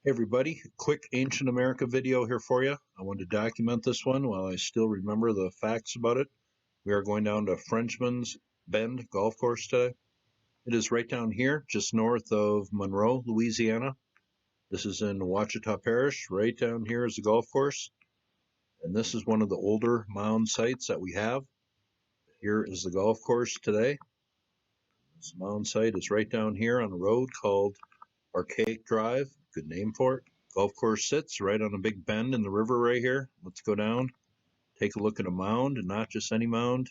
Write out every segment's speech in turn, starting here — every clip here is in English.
Hey everybody, quick Ancient America video here for you. I wanted to document this one while I still remember the facts about it. We are going down to Frenchmans Bend golf course today. It is right down here, just north of Monroe, Louisiana. This is in Ouachita Parish. Right down here is the golf course. And this is one of the older mound sites that we have. Here is the golf course today. This mound site is right down here on a road called Archaic Drive. Good name for it. Golf course sits right on a big bend in the river right here. Let's go down, take a look at a mound, and not just any mound.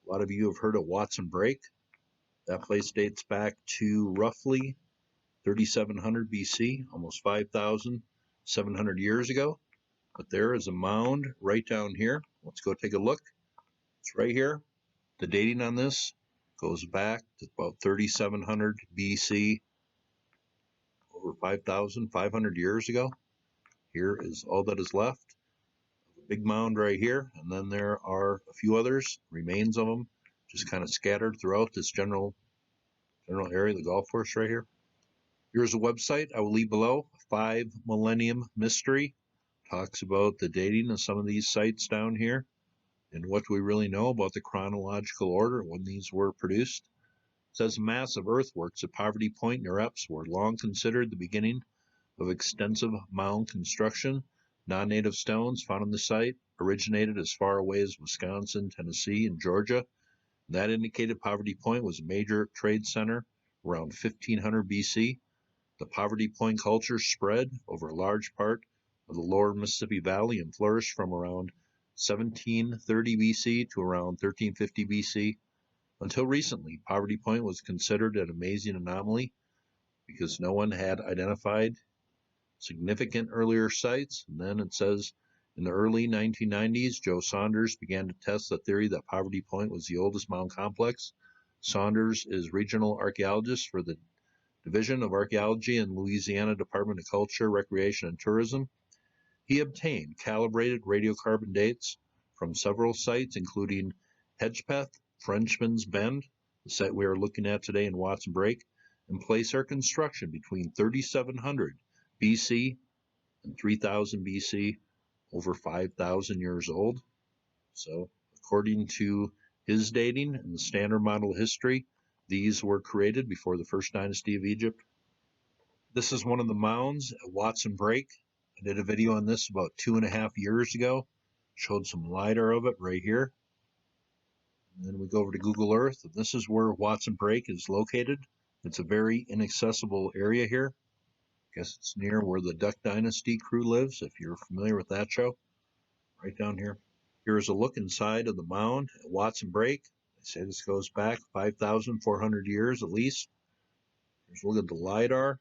A lot of you have heard of Watson Break. That place dates back to roughly 3700 BC, almost 5,700 years ago. But there is a mound right down here. Let's go take a look. It's right here. The dating on this goes back to about 3700 BC, over 5,500 years ago. Here is all that is left. A big mound right here, and then there are a few others, remains of them, just kind of scattered throughout this general area of the golf course right here. Here's a website I will leave below, 5 Millennium Mystery. Talks about the dating of some of these sites down here and what we really know about the chronological order when these were produced. It says massive earthworks at Poverty Point near Epps were long considered the beginning of extensive mound construction. Non-native stones found on the site originated as far away as Wisconsin, Tennessee, and Georgia. That indicated Poverty Point was a major trade center around 1500 BC. The Poverty Point culture spread over a large part of the lower Mississippi Valley and flourished from around 1730 BC to around 1350 BC. Until recently, Poverty Point was considered an amazing anomaly because no one had identified significant earlier sites. And then it says in the early 1990s, Joe Saunders began to test the theory that Poverty Point was the oldest mound complex. Saunders is regional archaeologist for the Division of Archaeology in Louisiana Department of Culture, Recreation, and Tourism. He obtained calibrated radiocarbon dates from several sites, including Hedgepeth, Frenchmans Bend, the site we are looking at today in Watson Break, and placed our construction between 3700 BC and 3000 BC, over 5,000 years old. So, according to his dating and the standard model of history, these were created before the first dynasty of Egypt. This is one of the mounds at Watson Break. I did a video on this about 2.5 years ago. Showed some Lidar of it right here. And then we go over to Google Earth, and this is where Watson Break is located. It's a very inaccessible area here. I guess it's near where the Duck Dynasty crew lives, if you're familiar with that show. Right down here. Here's a look inside of the mound at Watson Break. They say this goes back 5,400 years at least. Here's a look at the Lidar.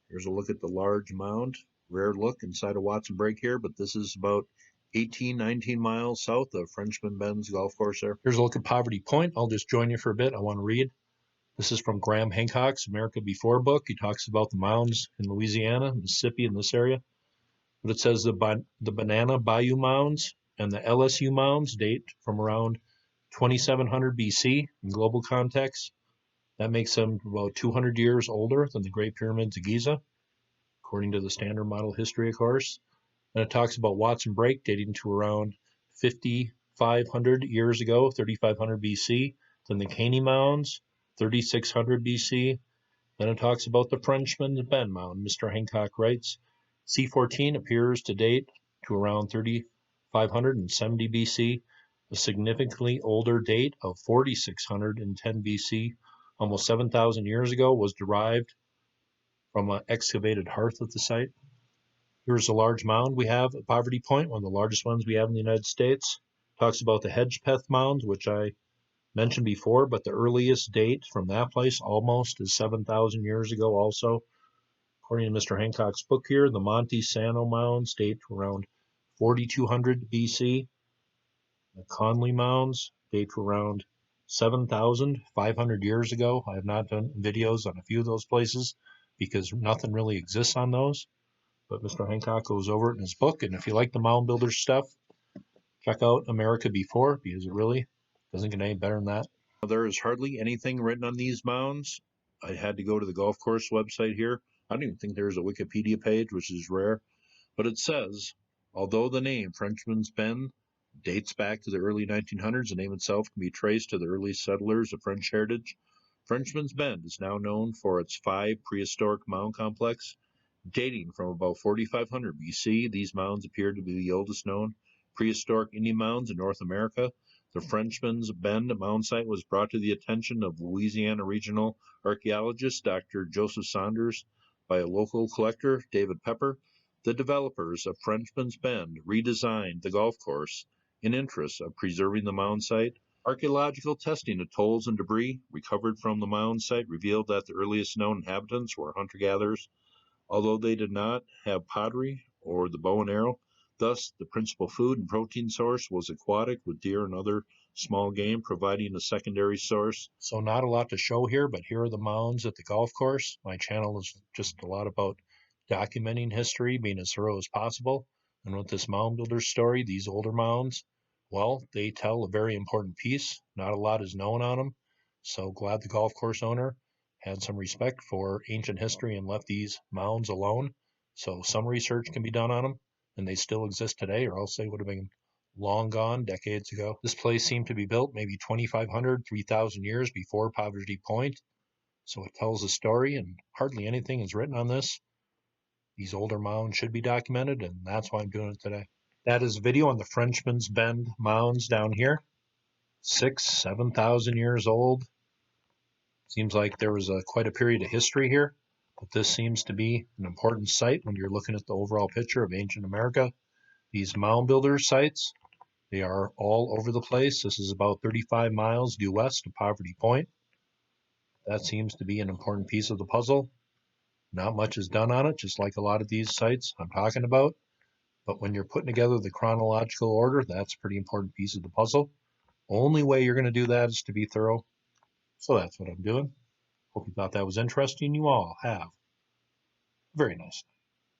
Here's a look at the large mound. Rare look inside of Watson Break here, but this is about 19 miles south of Frenchman Bend's golf course there. Here's a look at Poverty Point. I'll just join you for a bit. I want to read. This is from Graham Hancock's America Before book. He talks about the mounds in Louisiana, Mississippi, in this area. But it says the Banana Bayou Mounds and the L.S.U Mounds date from around 2700 BC in global context. That makes them about 200 years older than the Great Pyramids of Giza, according to the standard model history, of course. And it talks about Watson Break dating to around 5,500 years ago, 3,500 BC. Then the Caney Mounds, 3,600 BC. Then it talks about the Frenchman's Bend Mound. Mr. Hancock writes, C14 appears to date to around 3,570 BC. A significantly older date of 4,610 BC, almost 7,000 years ago, was derived from an excavated hearth at the site. Here's a large mound we have at Poverty Point, one of the largest ones we have in the United States. Talks about the Hedgepeth Mound, which I mentioned before, but the earliest date from that place almost is 7,000 years ago also. According to Mr. Hancock's book here, the Monte Sano Mounds date to around 4,200 BC. The Conley Mounds date to around 7,500 years ago. I have not done videos on a few of those places because nothing really exists on those. But Mr. Hancock goes over it in his book, and if you like the mound builder stuff, check out America Before, because it really doesn't get any better than that. There is hardly anything written on these mounds. I had to go to the golf course website here I don't even think there's a Wikipedia page, which is rare, but it says, although the name Frenchman's Bend dates back to the early 1900s, the name itself can be traced to the early settlers of French heritage. Frenchman's Bend is now known for its 5 prehistoric mound complex. Dating from about 4500 BC, these mounds appear to be the oldest known prehistoric Indian mounds in North America. The Frenchman's Bend mound site was brought to the attention of Louisiana regional archaeologist Dr. Joseph Saunders by a local collector, David Pepper. The developers of Frenchman's Bend redesigned the golf course in interest of preserving the mound site. Archaeological testing of tolls and debris recovered from the mound site revealed that the earliest known inhabitants were hunter-gatherers, although they did not have pottery or the bow and arrow. Thus, the principal food and protein source was aquatic, with deer and other small game providing a secondary source. So not a lot to show here, but here are the mounds at the golf course. My channel is just a lot about documenting history, being as thorough as possible. And with this mound builder story, these older mounds, well, they tell a very important piece. Not a lot is known on them. So glad the golf course owner had some respect for ancient history and left these mounds alone. So some research can be done on them, and they still exist today, or else they would have been long gone decades ago. This place seemed to be built maybe 2,500, 3,000 years before Poverty Point. So it tells a story, and hardly anything is written on this. These older mounds should be documented, and that's why I'm doing it today. That is a video on the Frenchman's Bend mounds down here. 6,000, 7,000 years old. Seems like there was quite a period of history here, but this seems to be an important site when you're looking at the overall picture of ancient America. These mound builder sites, they are all over the place. This is about 35 miles due west of Poverty Point. That seems to be an important piece of the puzzle. Not much is done on it, just like a lot of these sites I'm talking about. But when you're putting together the chronological order, that's a pretty important piece of the puzzle. Only way you're going to do that is to be thorough. So that's what I'm doing. Hope you thought that was interesting. You all have a very nice night.